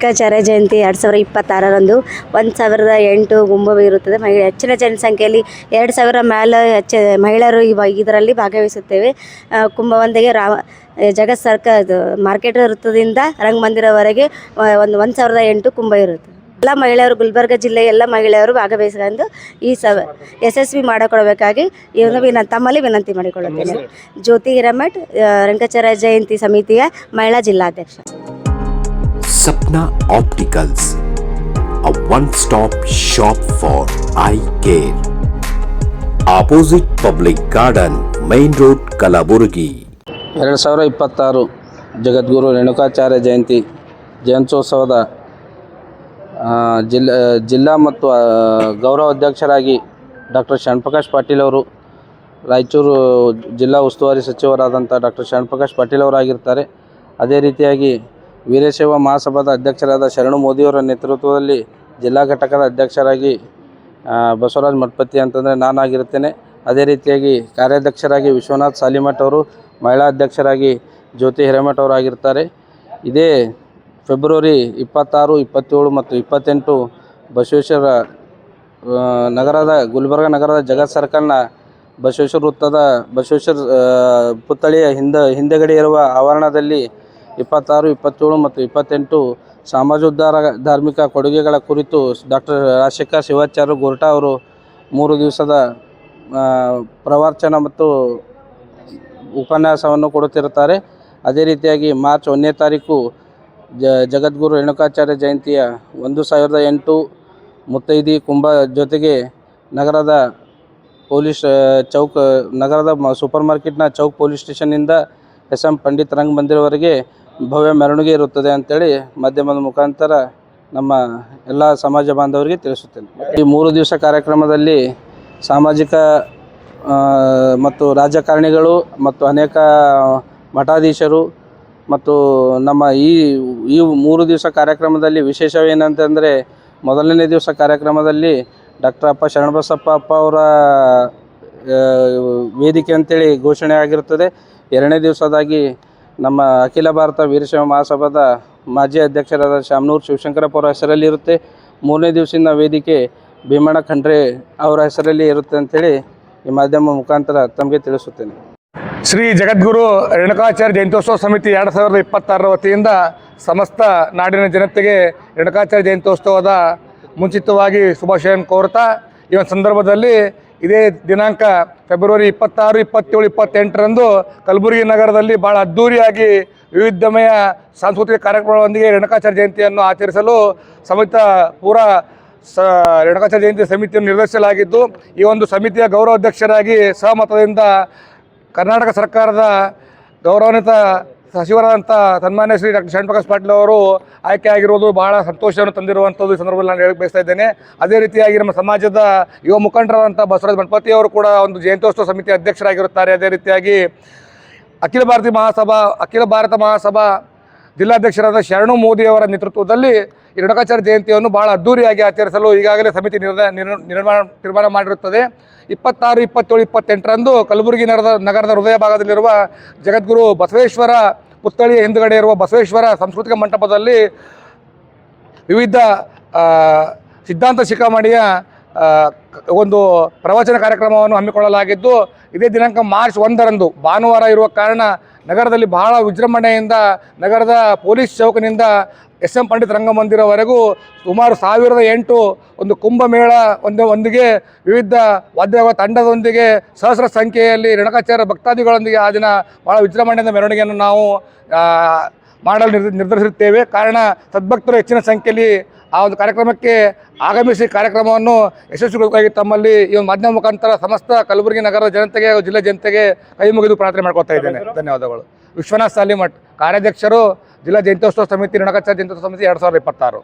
ರೇಣುಕಾಚಾರ್ಯ ಜಯಂತಿ 2026ರಂದು 1008 ಗುಂಬು ಇರುತ್ತದೆ. ಹೆಚ್ಚಿನ ಜನಸಂಖ್ಯೆಯಲ್ಲಿ 2000 ಮೇಲೆ ಮಹಿಳೆಯರು ಇದರಲ್ಲಿ ಭಾಗವಹಿಸುತ್ತೇವೆ. ಕುಂಭವಂದಿಗೆ ಜಗತ್ ಸರ್ಕಾರ ಮಾರ್ಕೆಟ್ ವೃತ್ತದಿಂದ ರಂಗಮಂದಿರವರೆಗೆ 1008 ಕುಂಭ ಇರುತ್ತೆ. ಎಲ್ಲ ಮಹಿಳೆಯರು, ಗುಲ್ಬರ್ಗ ಜಿಲ್ಲೆಯ ಎಲ್ಲ ಮಹಿಳೆಯರು ಭಾಗವಹಿಸಿಕೊಂಡು ಈ ಯಶಸ್ವಿ ಮಾಡಿಕೊಡಬೇಕಾಗಿ ತಮ್ಮಲ್ಲಿ ವಿನಂತಿ ಮಾಡಿಕೊಳ್ಳುತ್ತೇನೆ. ಜ್ಯೋತಿ ಹಿರೇಮಠ್, ರೇಣುಕಾಚಾರ್ಯ ಜಯಂತಿ ಸಮಿತಿಯ ಮಹಿಳಾ ಜಿಲ್ಲಾಧ್ಯಕ್ಷ. Sapna Opticals, a one-stop shop for eye care. Opposite Public Garden, Main Road, Kalaburgi. 2026 ಜಗದ್ಗುರು ರೇಣುಕಾಚಾರ್ಯ ಜಯಂತ್ಯೋತ್ಸವದ ಜಿಲ್ಲಾ ಮತ್ತು ಗೌರವ ಅಧ್ಯಕ್ಷರಾಗಿ ಡಾಕ್ಟರ್ ಶರಣಪ್ರಕಾಶ್ ಪಾಟೀಲ್ ಅವರು, ರಾಯಚೂರು ಜಿಲ್ಲಾ ಉಸ್ತುವಾರಿ ಸಚಿವರಾದಂಥ ಡಾಕ್ಟರ್ ಶರಣಪ್ರಕಾಶ್ ಪಾಟೀಲ್ ಅವರಾಗಿರ್ತಾರೆ. ಅದೇ ರೀತಿಯಾಗಿ ವೀರಶೈವ ಮಹಾಸಭಾದ ಅಧ್ಯಕ್ಷರಾದ ಶರಣು ಮೋದಿಯವರ ನೇತೃತ್ವದಲ್ಲಿ ಜಿಲ್ಲಾ ಘಟಕದ ಅಧ್ಯಕ್ಷರಾಗಿ ಬಸವರಾಜ್ ಮಠಪತಿ ಅಂತಂದರೆ ನಾನಾಗಿರುತ್ತೇನೆ. ಅದೇ ರೀತಿಯಾಗಿ ಕಾರ್ಯಾಧ್ಯಕ್ಷರಾಗಿ ವಿಶ್ವನಾಥ್ ಸಾಲಿಮಠ್ ಅವರು, ಮಹಿಳಾ ಅಧ್ಯಕ್ಷರಾಗಿ ಜ್ಯೋತಿ ಹಿರೇಮಠ್ ಅವರಾಗಿರ್ತಾರೆ. ಇದೇ ಫೆಬ್ರವರಿ 26, 27 ಮತ್ತು 28 ಬಸವೇಶ್ವರ ನಗರದ ಗುಲ್ಬರ್ಗ ನಗರದ ಜಗತ್ ಸರ್ಕಲ್ನ ಬಸವೇಶ್ವರ ವೃತ್ತದ ಬಸವೇಶ್ವರ ಪುತ್ಥಳಿಯ ಹಿಂದೆಗಡೆ ಇರುವ ಆವರಣದಲ್ಲಿ 26, 27 ಮತ್ತು 28 ಸಮಾಜೋದ್ಧಾರ ಧಾರ್ಮಿಕ ಕೊಡುಗೆಗಳ ಕುರಿತು ಡಾಕ್ಟರ್ ರಾಜಶೇಖರ್ ಶಿವಾಚಾರ್ಯ ಗೋರ್ಟಾ ಅವರು 3 ದಿವಸದ ಪ್ರವಚನ ಮತ್ತು ಉಪನ್ಯಾಸವನ್ನು ಕೊಡುತ್ತಿರುತ್ತಾರೆ. ಅದೇ ರೀತಿಯಾಗಿ ಮಾರ್ಚ್ 1ನೇ ತಾರೀಕು ಜಗದ್ಗುರು ರೇಣುಕಾಚಾರ್ಯ ಜಯಂತಿಯ 1008 ಮುತ್ತೈದಿ ಕುಂಭ ಜೊತೆಗೆ ನಗರದ ನಗರದ ಸೂಪರ್ ಮಾರ್ಕೆಟ್ನ ಚೌಕ್ ಪೊಲೀಸ್ ಸ್ಟೇಷನ್ನಿಂದ SM ಪಂಡಿತ್ ರಂಗ ಮಂದಿರವರೆಗೆ ಭವ್ಯ ಮೆರವಣಿಗೆ ಇರುತ್ತದೆ ಅಂತೇಳಿ ಮಾಧ್ಯಮದ ಮುಖಾಂತರ ನಮ್ಮ ಎಲ್ಲ ಸಮಾಜ ಬಾಂಧವರಿಗೆ ತಿಳಿಸುತ್ತೇನೆ. ಈ 3 ದಿವಸ ಕಾರ್ಯಕ್ರಮದಲ್ಲಿ ಸಾಮಾಜಿಕ ಮತ್ತು ರಾಜಕಾರಣಿಗಳು ಮತ್ತು ಅನೇಕ ಮಠಾಧೀಶರು ಮತ್ತು ನಮ್ಮ ಈ 3 ದಿವಸ ಕಾರ್ಯಕ್ರಮದಲ್ಲಿ ವಿಶೇಷವೇನಂತಂದರೆ, ಮೊದಲನೇ ದಿವಸ ಕಾರ್ಯಕ್ರಮದಲ್ಲಿ ಡಾಕ್ಟರ್ ಅಪ್ಪ ಶರಣಬಸಪ್ಪ ಅಪ್ಪ ಅವರ ವೇದಿಕೆ ಅಂತೇಳಿ ಘೋಷಣೆ ಆಗಿರುತ್ತದೆ. 2ನೇ ದಿವಸದಾಗಿ ನಮ್ಮ ಅಖಿಲ ಭಾರತ ವೀರಶೈವ ಮಹಾಸಭಾದ ಮಾಜಿ ಅಧ್ಯಕ್ಷರಾದ ಶಾಮನೂರು ಶಿವಶಂಕರಪ್ಪ ಅವರ ಹೆಸರಲ್ಲಿ ಇರುತ್ತೆ. 3ನೇ ದಿವಸದ ವೇದಿಕೆ ಭೀಮಣ್ಣ ಖಂಡ್ರೆ ಅವರ ಹೆಸರಲ್ಲಿ ಇರುತ್ತೆ ಅಂಥೇಳಿ ಈ ಮಾಧ್ಯಮ ಮುಖಾಂತರ ತಮಗೆ ತಿಳಿಸುತ್ತೇನೆ. ಶ್ರೀ ಜಗದ್ಗುರು ರೇಣುಕಾಚಾರ್ಯ ಜಯಂತ್ಯೋತ್ಸವ ಸಮಿತಿ 2026 ವತಿಯಿಂದ ಸಮಸ್ತ ನಾಡಿನ ಜನತೆಗೆ ರೇಣುಕಾಚಾರ್ಯ ಜಯಂತ್ಯೋತ್ಸವದ ಮುಂಚಿತವಾಗಿ ಶುಭಾಶಯವನ್ನು ಕೋರ್ತಾ, ಈ ಒಂದು ಸಂದರ್ಭದಲ್ಲಿ ಇದೇ ದಿನಾಂಕ ಫೆಬ್ರವರಿ 26, 27, 28ರಂದು ಕಲಬುರಗಿ ನಗರದಲ್ಲಿ ಭಾಳ ಅದ್ಧೂರಿಯಾಗಿ ವಿವಿಧಮಯ ಸಾಂಸ್ಕೃತಿಕ ಕಾರ್ಯಕ್ರಮಗಳೊಂದಿಗೆ ರೇಣುಕಾಚಾರ್ಯ ಜಯಂತಿಯನ್ನು ಆಚರಿಸಲು ರೇಣುಕಾಚಾರ್ಯ ಜಯಂತಿ ಸಮಿತಿಯನ್ನು ನಿರ್ದೇಶಿಸಲಾಗಿದ್ದು, ಈ ಒಂದು ಸಮಿತಿಯ ಗೌರವ ಅಧ್ಯಕ್ಷರಾಗಿ ಸಹಮತದಿಂದ ಕರ್ನಾಟಕ ಸರ್ಕಾರದ ಗೌರವಾನ್ವಿತ ಸಚಿವರಾದಂಥ ಸನ್ಮಾನ್ಯ ಶ್ರೀ ಡಾಕ್ಟರ್ ಶರಣಪ್ರಕಾಶ್ ಪಾಟೀಲ್ ಅವರು ಆಯ್ಕೆಯಾಗಿರುವುದು ಬಹಳ ಸಂತೋಷವನ್ನು ತಂದಿರುವಂಥದ್ದು ಈ ಸಂದರ್ಭದಲ್ಲಿ ನಾನು ಹೇಳಕ್ಕೆ ಬಯಸ್ತಾ ಇದ್ದೇನೆ. ಅದೇ ರೀತಿಯಾಗಿ ನಮ್ಮ ಸಮಾಜದ ಯುವ ಮುಖಂಡರಾದಂಥ ಬಸವರಾಜ ಮಠಪತಿ ಅವರು ಕೂಡ ಒಂದು ಜಯಂತ್ಯೋತ್ಸವ ಸಮಿತಿ ಅಧ್ಯಕ್ಷರಾಗಿರುತ್ತಾರೆ. ಅದೇ ರೀತಿಯಾಗಿ ಅಖಿಲ ಭಾರತ ಮಹಾಸಭಾ ಜಿಲ್ಲಾಧ್ಯಕ್ಷರಾದ ಶರಣು ಮೋದಿಯವರ ನೇತೃತ್ವದಲ್ಲಿ ಈ ರೇಣುಕಾಚಾರ್ಯ ಜಯಂತಿಯನ್ನು ಭಾಳ ಅದ್ಧೂರಿಯಾಗಿ ಆಚರಿಸಲು ಈಗಾಗಲೇ ಸಮಿತಿ ತೀರ್ಮಾನ ಮಾಡಿರುತ್ತದೆ. 26, 27, 28ರಂದು ಕಲಬುರಗಿ ನಗರದ ಹೃದಯ ಭಾಗದಲ್ಲಿರುವ ಜಗದ್ಗುರು ಬಸವೇಶ್ವರ ಪುತ್ಥಳಿಯ ಹಿಂದುಗಡೆ ಇರುವ ಬಸವೇಶ್ವರ ಸಾಂಸ್ಕೃತಿಕ ಮಂಟಪದಲ್ಲಿ ವಿವಿಧ ಸಿದ್ಧಾಂತ ಶಿಖಾಮಣಿಯ ಒಂದು ಪ್ರವಚನ ಕಾರ್ಯಕ್ರಮವನ್ನು ಹಮ್ಮಿಕೊಳ್ಳಲಾಗಿದ್ದು, ಇದೇ ದಿನಾಂಕ ಮಾರ್ಚ್ 1ರಂದು ಭಾನುವಾರ ಇರುವ ಕಾರಣ ನಗರದಲ್ಲಿ ಬಹಳ ವಿಜೃಂಭಣೆಯಿಂದ ನಗರದ ಪೊಲೀಸ್ ಚೌಕಿನಿಂದ SM ಪಂಡಿತ್ ರಂಗಮಂದಿರವರೆಗೂ ಸುಮಾರು 1008 ಒಂದು ಕುಂಭಮೇಳ ಒಂದಿಗೆ ವಿವಿಧ ವಾದ್ಯಗಳ ತಂಡದೊಂದಿಗೆ ಸಹಸ್ರ ಸಂಖ್ಯೆಯಲ್ಲಿ ರೇಣುಕಾಚಾರ್ಯ ಭಕ್ತಾದಿಗಳೊಂದಿಗೆ ಆ ದಿನ ಭಾಳ ವಿಜೃಂಭಣೆಯಿಂದ ಮೆರವಣಿಗೆಯನ್ನು ನಾವು ಮಾಡಲು ನಿರ್ಧರಿಸುತ್ತೇವೆ. ಕಾರಣ ಸದ್ಭಕ್ತರು ಹೆಚ್ಚಿನ ಸಂಖ್ಯೆಯಲ್ಲಿ ಆ ಒಂದು ಕಾರ್ಯಕ್ರಮಕ್ಕೆ ಆಗಮಿಸಿ ಕಾರ್ಯಕ್ರಮವನ್ನು ಯಶಸ್ವಿಗೊಳಿಸಲಾಗಿ ತಮ್ಮಲ್ಲಿ ಈ ಒಂದು ಮಾಧ್ಯಮ ಮುಖಾಂತರ ಸಮಸ್ತ ಕಲಬುರಗಿ ನಗರದ ಜನತೆಗೆ, ಜಿಲ್ಲೆ ಜನತೆಗೆ ಕೈ ಮುಗಿದು ಪ್ರಾರ್ಥನೆ ಮಾಡ್ಕೊತಾ ಇದ್ದೇನೆ. ಧನ್ಯವಾದಗಳು. ವಿಶ್ವನಾಥ್ ಸಾಲಿಮಠ್, ಕಾರ್ಯಾಧ್ಯಕ್ಷರು, ಜಿಲ್ಲಾ ಜಯಂತ್ಯೋತ್ಸವ ಸಮಿತಿ, ರೇಣುಕಾಚಾರ್ಯ ಜಯಂತ್ಯೋತ್ಸವ ಸಮಿತಿ 2026.